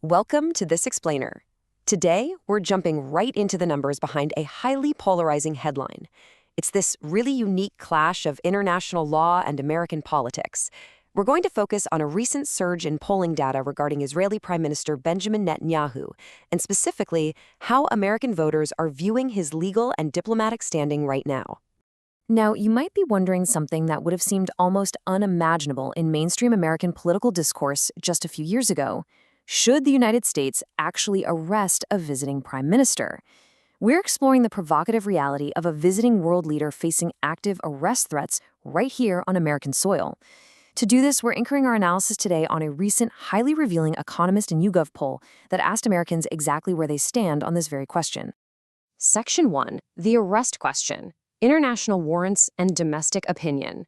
Welcome to This Explainer. Today, we're jumping right into the numbers behind a highly polarizing headline. It's this really unique clash of international law and American politics. We're going to focus on a recent surge in polling data regarding Israeli Prime Minister Benjamin Netanyahu, and specifically, how American voters are viewing his legal and diplomatic standing right now. Now, you might be wondering something that would have seemed almost unimaginable in mainstream American political discourse just a few years ago. Should the United States actually arrest a visiting prime minister? We're exploring the provocative reality of a visiting world leader facing active arrest threats right here on American soil. To do this, we're anchoring our analysis today on a recent, highly revealing Economist and YouGov poll that asked Americans exactly where they stand on this very question. Section 1. The Arrest Question. International Warrants and Domestic Opinion.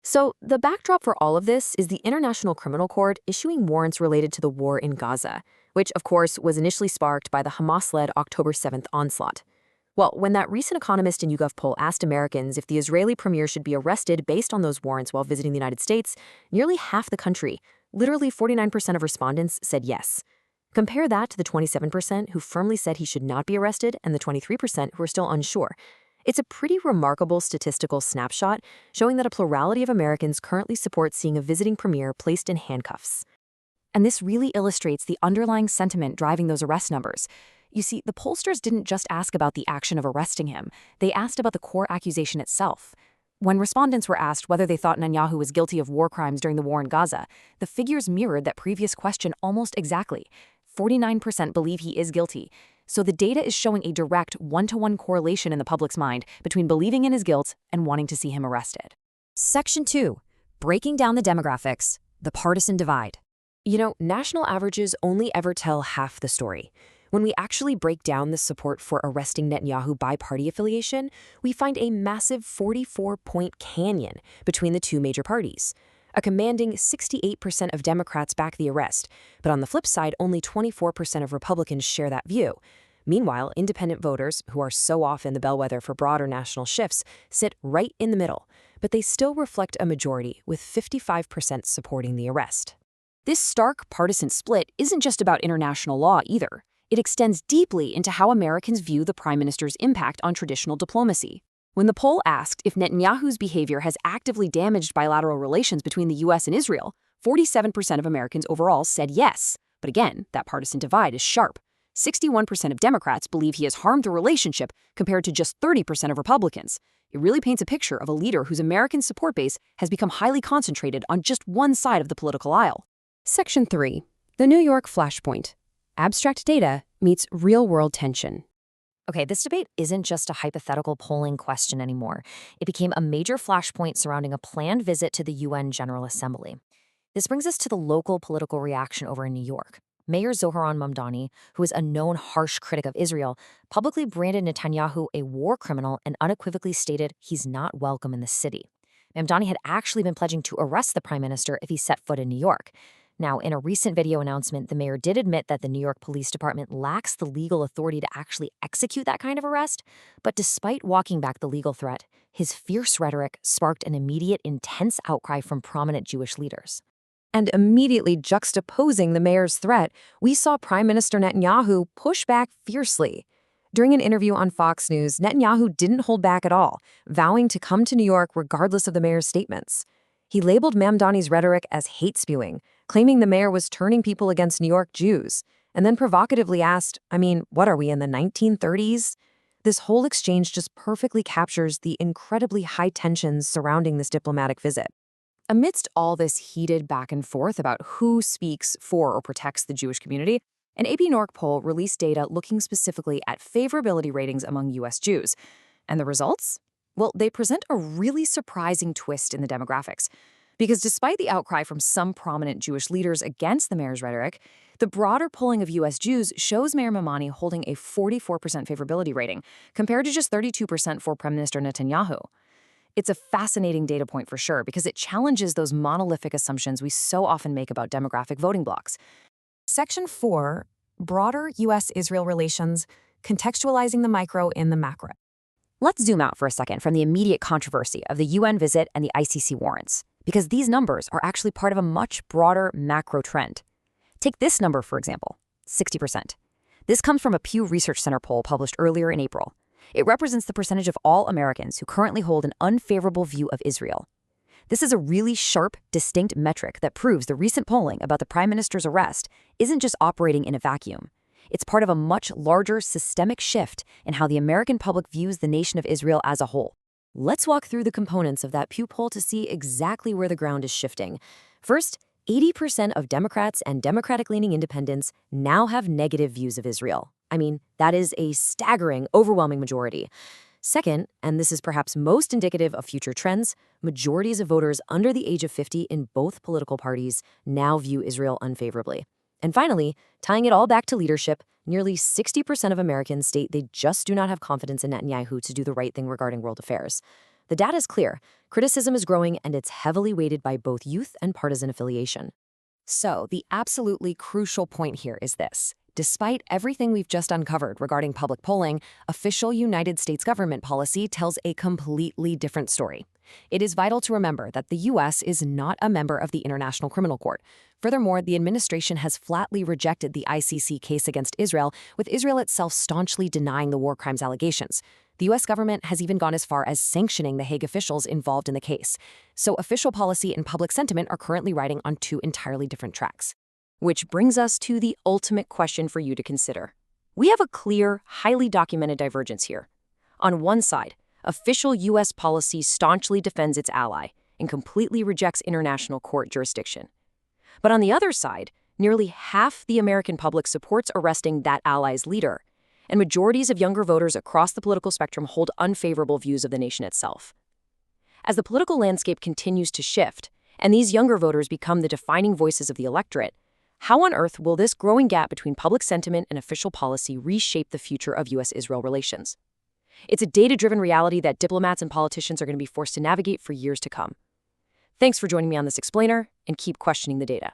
So, the backdrop for all of this is the International Criminal Court issuing warrants related to the war in Gaza, which, of course, was initially sparked by the Hamas-led October 7th onslaught. Well, when that recent Economist and YouGov poll asked Americans if the Israeli premier should be arrested based on those warrants while visiting the United States, nearly half the country, literally 49% of respondents, said yes. Compare that to the 27% who firmly said he should not be arrested and the 23% who are still unsure. It's a pretty remarkable statistical snapshot showing that a plurality of Americans currently support seeing a visiting premier placed in handcuffs. And this really illustrates the underlying sentiment driving those arrest numbers. You see, the pollsters didn't just ask about the action of arresting him, they asked about the core accusation itself. When respondents were asked whether they thought Netanyahu was guilty of war crimes during the war in Gaza, the figures mirrored that previous question almost exactly. 49% believe he is guilty. So the data is showing a direct one-to-one correlation in the public's mind between believing in his guilt and wanting to see him arrested. Section 2. Breaking down the demographics, the partisan divide. You know, national averages only ever tell half the story. When we actually break down the support for arresting Netanyahu by party affiliation, we find a massive 44-point canyon between the two major parties. A commanding 68% of Democrats back the arrest, but on the flip side, only 24% of Republicans share that view. Meanwhile, independent voters, who are so often the bellwether for broader national shifts, sit right in the middle, but they still reflect a majority, with 55% supporting the arrest. This stark partisan split isn't just about international law either. It extends deeply into how Americans view the prime minister's impact on traditional diplomacy. When the poll asked if Netanyahu's behavior has actively damaged bilateral relations between the U.S. and Israel, 47% of Americans overall said yes. But again, that partisan divide is sharp. 61% of Democrats believe he has harmed the relationship compared to just 30% of Republicans. It really paints a picture of a leader whose American support base has become highly concentrated on just one side of the political aisle. Section 3. The New York Flashpoint. Abstract data meets real-world tension. Okay, this debate isn't just a hypothetical polling question anymore. It became a major flashpoint surrounding a planned visit to the UN General Assembly. This brings us to the local political reaction over in New York. Mayor Zohran Mamdani, who is a known harsh critic of Israel, publicly branded Netanyahu a war criminal and unequivocally stated he's not welcome in the city. Mamdani had actually been pledging to arrest the prime minister if he set foot in New York. Now, in a recent video announcement, the mayor did admit that the New York Police Department lacks the legal authority to actually execute that kind of arrest. But despite walking back the legal threat, his fierce rhetoric sparked an immediate, intense outcry from prominent Jewish leaders. And immediately juxtaposing the mayor's threat, we saw Prime Minister Netanyahu push back fiercely. During an interview on Fox News, Netanyahu didn't hold back at all, vowing to come to New York regardless of the mayor's statements. He labeled Mamdani's rhetoric as hate-spewing, claiming the mayor was turning people against New York Jews, and then provocatively asked, what are we, in the 1930s? This whole exchange just perfectly captures the incredibly high tensions surrounding this diplomatic visit. Amidst all this heated back and forth about who speaks for or protects the Jewish community, an AP New York poll released data looking specifically at favorability ratings among U.S. Jews. And the results? Well, they present a really surprising twist in the demographics. Because despite the outcry from some prominent Jewish leaders against the mayor's rhetoric, the broader polling of U.S. Jews shows Mayor Mamdani holding a 44% favorability rating, compared to just 32% for Prime Minister Netanyahu. It's a fascinating data point for sure, because it challenges those monolithic assumptions we so often make about demographic voting blocks. Section 4. Broader U.S.-Israel relations, contextualizing the micro in the macro. Let's zoom out for a second from the immediate controversy of the UN visit and the ICC warrants, because these numbers are actually part of a much broader macro trend. Take this number, for example. 60%. This comes from a Pew Research Center poll published earlier in April. It represents the percentage of all Americans who currently hold an unfavorable view of Israel. This is a really sharp, distinct metric that proves the recent polling about the Prime Minister's arrest isn't just operating in a vacuum. It's part of a much larger systemic shift in how the American public views the nation of Israel as a whole. Let's walk through the components of that Pew poll to see exactly where the ground is shifting. First, 80% of Democrats and Democratic-leaning independents now have negative views of Israel. I mean, that is a staggering, overwhelming majority. Second, and this is perhaps most indicative of future trends, majorities of voters under the age of 50 in both political parties now view Israel unfavorably. And finally, tying it all back to leadership, nearly 60% of Americans state they just do not have confidence in Netanyahu to do the right thing regarding world affairs. The data is clear. Criticism is growing, and it's heavily weighted by both youth and partisan affiliation. So, the absolutely crucial point here is this. Despite everything we've just uncovered regarding public polling, official United States government policy tells a completely different story. It is vital to remember that the U.S. is not a member of the International Criminal Court. Furthermore, the administration has flatly rejected the ICC case against Israel, with Israel itself staunchly denying the war crimes allegations. The U.S. government has even gone as far as sanctioning the Hague officials involved in the case. So official policy and public sentiment are currently riding on two entirely different tracks. Which brings us to the ultimate question for you to consider. We have a clear, highly documented divergence here. On one side, official U.S. policy staunchly defends its ally and completely rejects international court jurisdiction. But on the other side, nearly half the American public supports arresting that ally's leader, and majorities of younger voters across the political spectrum hold unfavorable views of the nation itself. As the political landscape continues to shift, and these younger voters become the defining voices of the electorate, how on earth will this growing gap between public sentiment and official policy reshape the future of U.S.-Israel relations? It's a data-driven reality that diplomats and politicians are going to be forced to navigate for years to come. Thanks for joining me on this explainer, and keep questioning the data.